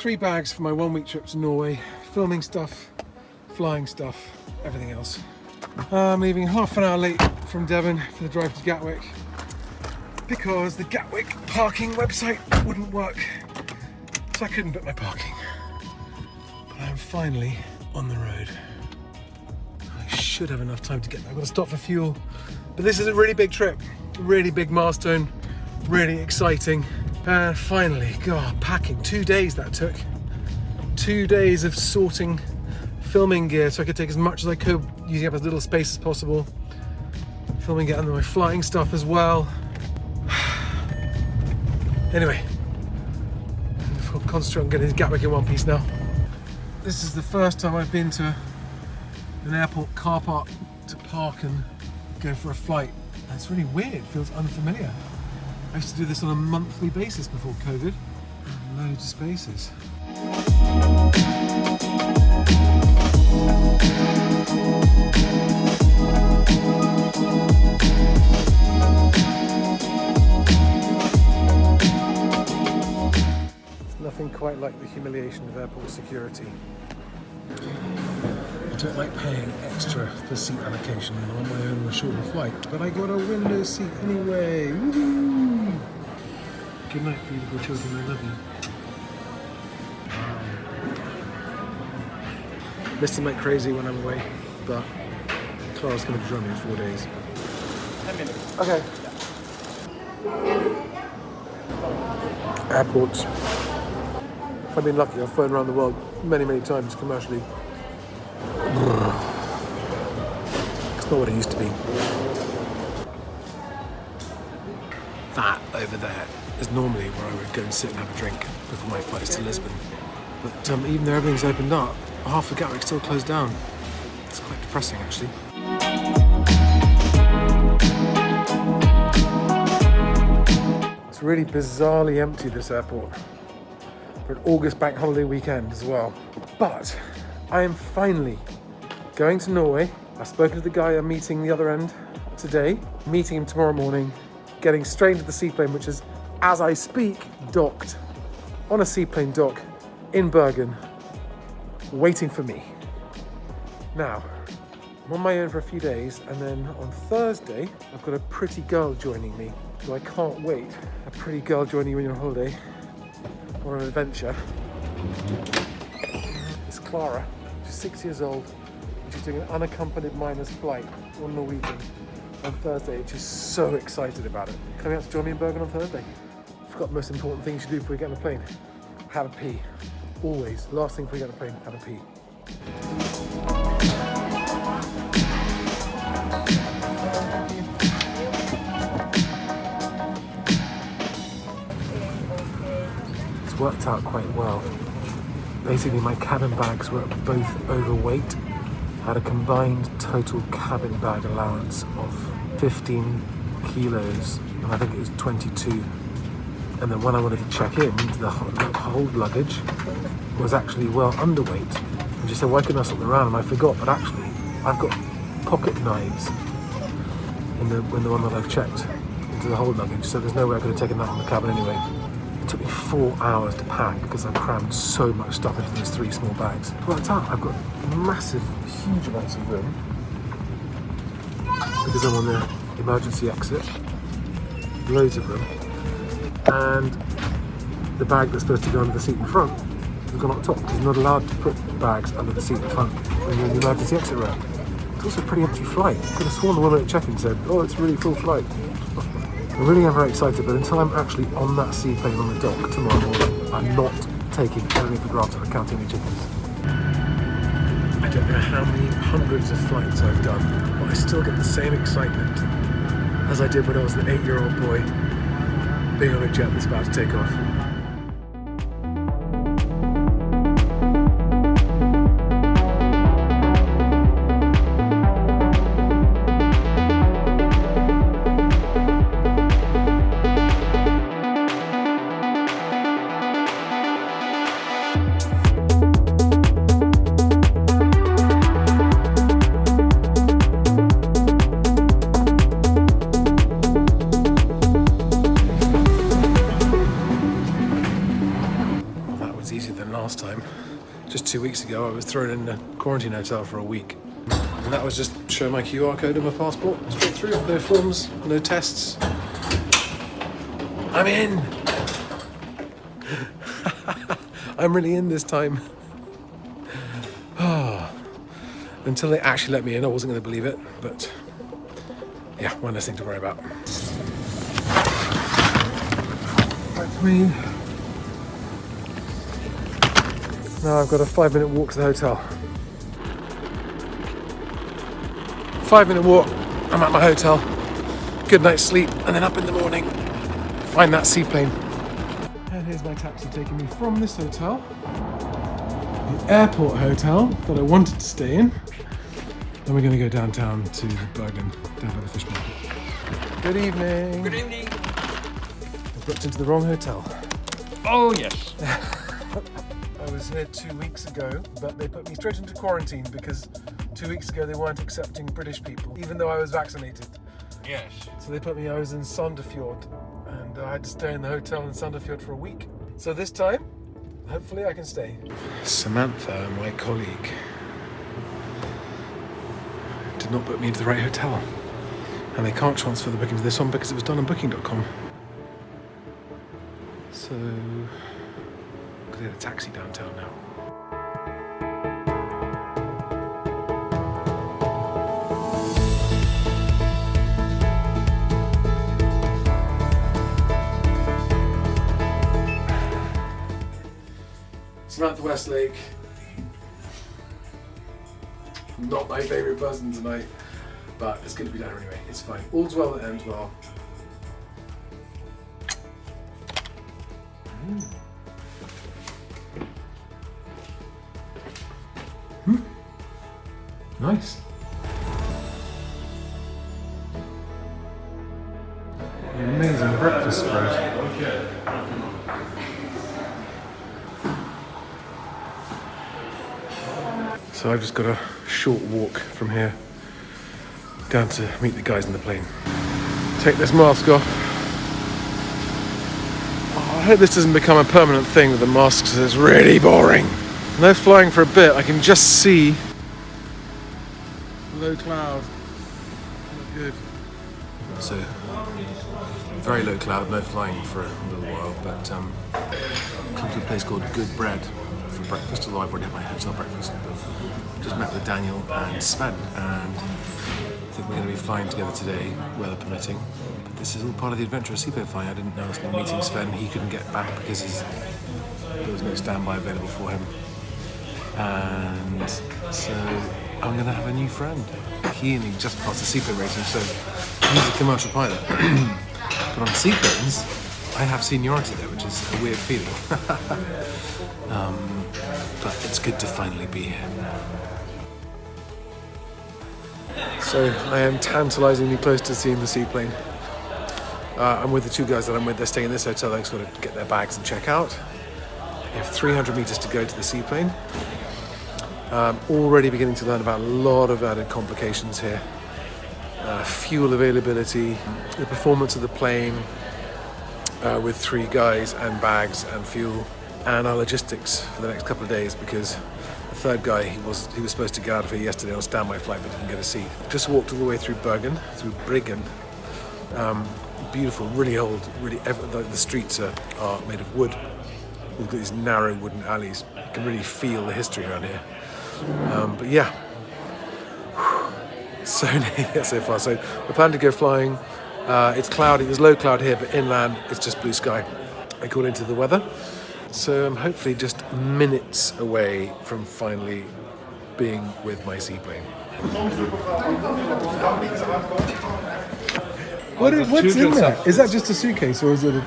3 bags for my 1-week trip to Norway. Filming stuff, flying stuff, everything else. I'm leaving half an hour late from Devon for the drive to Gatwick because the Gatwick parking website wouldn't work, so I couldn't book my parking. But I'm finally on the road. I should have enough time to get there. I've got to stop for fuel, but this is a really big trip, a really big milestone, really exciting. And finally, God, packing, 2 days that took. 2 days of sorting filming gear so I could take as much as I could, using up as little space as possible. Filming it under my flying stuff as well. Anyway, I'll concentrate on getting to Gatwick in one piece now. This is the first time I've been to an airport car park to park and go for a flight. And it's really weird, it feels unfamiliar. I used to do this on a monthly basis before COVID. Loads of spaces. It's nothing quite like the humiliation of airport security. I don't like paying extra for seat allocation when I'm on my own on a shorter flight, but I got a window seat anyway. Woohoo! Good night, beautiful children, I love you. Missed them like crazy when I'm away, but Clara's going to join me in 4 days. 10 minutes. Okay. Airports. If I've been lucky, I've flown around the world many, many times commercially. It's not what it used to be. That over there is normally where I would go and sit and have a drink before my flights to Lisbon. But even though everything's opened up, half of Gatwick's still closed down. It's quite depressing, actually. It's really bizarrely empty, this airport, for an August bank holiday weekend as well. But I am finally going to Norway. I've spoken to the guy I'm meeting the other end today, meeting him tomorrow morning, getting straight into the seaplane, which is, as I speak, docked on a seaplane dock in Bergen, waiting for me. Now, I'm on my own for a few days, and then on Thursday, I've got a pretty girl joining me. So I can't wait. A pretty girl joining you when you're on holiday or an adventure. It's Clara. She's 6 years old. And she's doing an unaccompanied minors flight on Norwegian on Thursday, and she's so excited about it. Coming out to join me in Bergen on Thursday. I forgot the most important thing you should do before you get on the plane. Have a pee. Always. Last thing before you get on the plane, have a pee. It's worked out quite well. Basically, my cabin bags were both overweight. I had a combined total cabin bag allowance of 15 kilos, and I think it was 22. And then when I wanted to check in, the hold luggage was actually well underweight. And she said, why couldn't I swap them around? And I forgot, but actually, I've got pocket knives in the one that I've checked into the hold luggage, so there's no way I could have taken that on the cabin anyway. It took me 4 hours to pack because I crammed so much stuff into those 3 small bags. It worked out. I've got massive, huge amounts of room because I'm on the emergency exit. Loads of room. And the bag that's supposed to go under the seat in front has gone up top because you're not allowed to put bags under the seat in front when you're in the emergency exit row. It's also a pretty empty flight. I could have sworn the woman at check-in said, oh, it's a really full flight. I really am very excited, but until I'm actually on that seaplane on the dock tomorrow morning, I'm not taking anything for granted or counting any chickens. I don't know how many hundreds of flights I've done, but I still get the same excitement as I did when I was an 8-year-old boy being on a jet that's about to take off. it's easier than last time. Just 2 weeks ago, I was thrown in a quarantine hotel for a week. And that was just show my QR code on my passport, straight through, no forms, no tests. I'm in! I'm really in this time. Until they actually let me in, I wasn't going to believe it, but yeah, one less thing to worry about. Right for me. Now I've got a 5-minute walk to the hotel. 5-minute walk, I'm at my hotel. Good night's sleep, and then up in the morning, find that seaplane. And here's my taxi taking me from this hotel, the airport hotel that I wanted to stay in. Then we're going to go downtown to Bergen, down by the fish market. Good evening. Good evening. I've booked into the wrong hotel. Oh, yes. I was here 2 weeks ago, but they put me straight into quarantine because 2 weeks ago they weren't accepting British people, even though I was vaccinated. Yes. So I was in Sandefjord, and I had to stay in the hotel in Sandefjord for a week. So this time, hopefully I can stay. Samantha, my colleague, did not book me into the right hotel. And they can't transfer the booking to this one because it was done on booking.com. So, I'm gonna get a taxi downtown now. Samantha Westlake. Not my favourite person tonight, but it's good to be down anyway. It's fine. All's well that ends well. Nice. Amazing breakfast spread. So I've just got a short walk from here down to meet the guys in the plane. Take this mask off. Oh, I hope this doesn't become a permanent thing with the masks, it's really boring. No flying for a bit, I can just see low cloud. Not good. So, very low cloud, no flying for a little while, but come to a place called Good Bread for breakfast, although I've already had my hotel breakfast. Just met with Daniel and Sven, and I think we're going to be flying together today, weather permitting. But this is all part of the adventure of seaplane flying. I didn't know I was going to be meeting Sven. He couldn't get back because there was no standby available for him. And so I'm going to have a new friend. He only just passed the seaplane rating, so he's a commercial pilot. But on seaplanes, I have seniority there, which is a weird feeling. But it's good to finally be here. So I am tantalisingly close to seeing the seaplane. I'm with the two guys that I'm with. They're staying in this hotel. They've got to get their bags and check out. We have 300 metres to go to the seaplane. Already beginning to learn about a lot of added complications here. Fuel availability, the performance of the plane with 3 guys and bags and fuel, and our logistics for the next couple of days, because the third guy, he was supposed to get out of here yesterday on a standby flight but didn't get a seat. Just walked all the way through Bergen, through Briggen. Beautiful, really old, the streets are made of wood. We've got these narrow wooden alleys. You can really feel the history around here. But yeah, so near so far. So we're planning to go flying. It's cloudy, there's low cloud here, but inland it's just blue sky, according to the weather. So I'm hopefully just minutes away from finally being with my seaplane. What's in there? Is that just a suitcase, or is it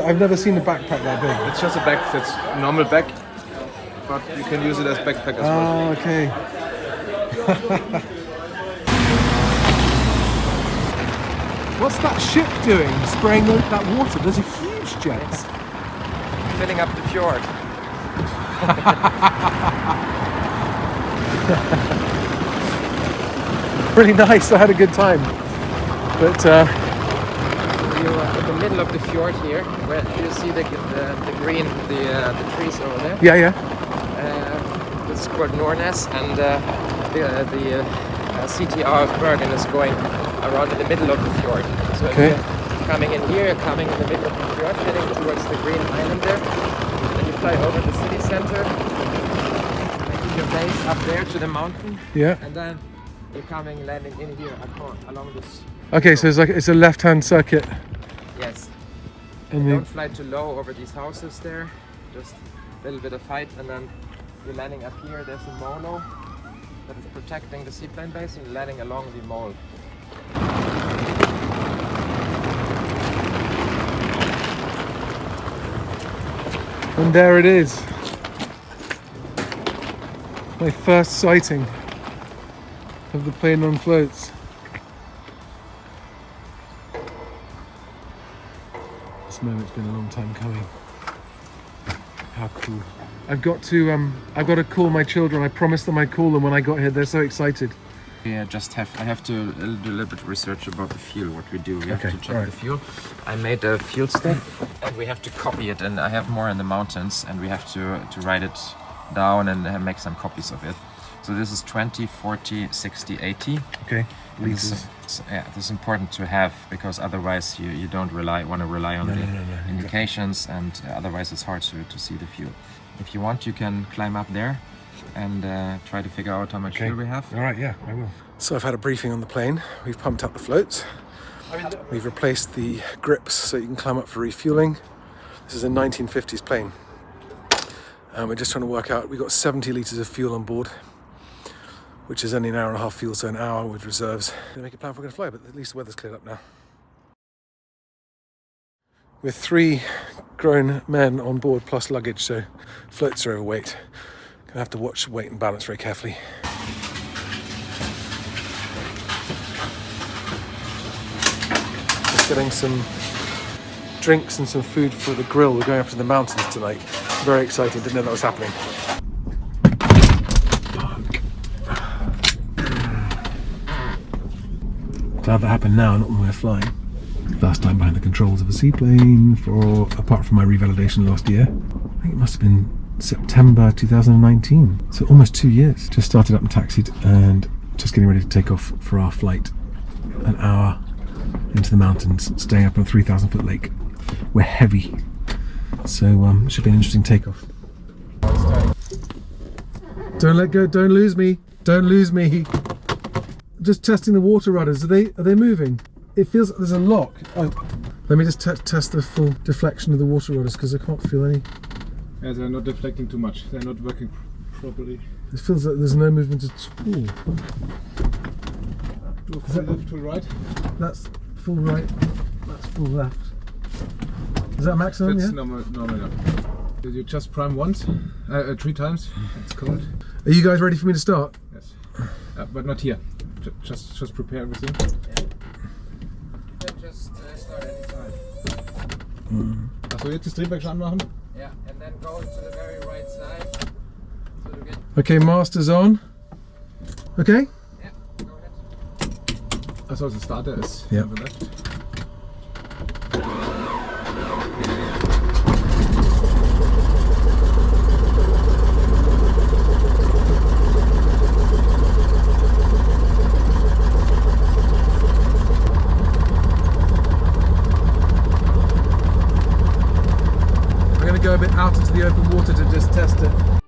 I've never seen a backpack that big. It's just a bag, that's a normal bag, but you can use it as backpack as well. Oh, okay. What's that ship doing, spraying that water? There's a huge jet. Filling up the fjord. Really nice, I had a good time. But you in the middle of the fjord here, where you see the green, the trees over there. Yeah, yeah. This is called Nornes, and the CTR of Bergen is going around in the middle of the fjord. So if you're coming in here, you're coming in the middle of the fjord, heading towards the green island there. Then you fly over the city center, making your base up there to the mountain. Yeah. And then you're coming, landing in here along this. Okay, so it's a left-hand circuit. Yes. And Don't fly too low over these houses there. Just a little bit of height, and then you're landing up here. There's a molo that is protecting the seaplane base, and you're landing along the mole. And there it is. My first sighting of the plane on floats. This moment's been a long time coming. How cool. I've got to call my children. I promised them I'd call them when I got here. They're so excited. Yeah, I have to do a little bit of research about the fuel, what we do. We have to check the fuel. I made a fuel stick, and we have to copy it, and I have more in the mountains, and we have to write it down and make some copies of it. So this is 20, 40, 60, 80. Okay. This is important to have, because otherwise you don't want to rely on the indications, and otherwise it's hard to see the fuel. If you want, you can climb up there and try to figure out how much fuel we have. All right, yeah, I will. So I've had a briefing on the plane. We've pumped up the floats. We've replaced the grips so you can climb up for refueling. This is a 1950s plane. And we're just trying to work out, we've got 70 litres of fuel on board, which is only an hour and a half fuel, so an hour with reserves. We're gonna make a plan if we're gonna fly, but at least the weather's cleared up now. With 3 grown men on board plus luggage, so floats are overweight. Gonna have to watch weight and balance very carefully. Just getting some drinks and some food for the grill. We're going up to the mountains tonight. Very exciting, didn't know that was happening. Glad that happened now, not when we're flying. First time behind the controls of a seaplane apart from my revalidation last year. I think it must have been September 2019. So almost 2 years. Just started up and taxied and just getting ready to take off for our flight. An hour into the mountains, staying up on a 3,000 foot lake. We're heavy. So it should be an interesting takeoff. Don't let go, don't lose me. Don't lose me. Just testing the water rudders. Are they moving? It feels like there's a lock. Oh, let me just test the full deflection of the water rudders, because I can't feel any. Yeah, they're not deflecting too much. They're not working properly. It feels like there's no movement at all. Do full left to right. That's full right. That's full left. Is that maximum? That's yeah. Normal. Did you just prime once? 3 times. It's cold. Are you guys ready for me to start? Yes. But not here. Just prepare everything. Yeah. You can just start anytime. Achso, jetzt das Triebwerk schon anmachen? Yeah, and then go to the very right side. So you get. Okay, master's on. Okay. Yeah, go ahead. Achso, the starter is Yeah. on the left. I'm going to go a bit out into the open water to just test it.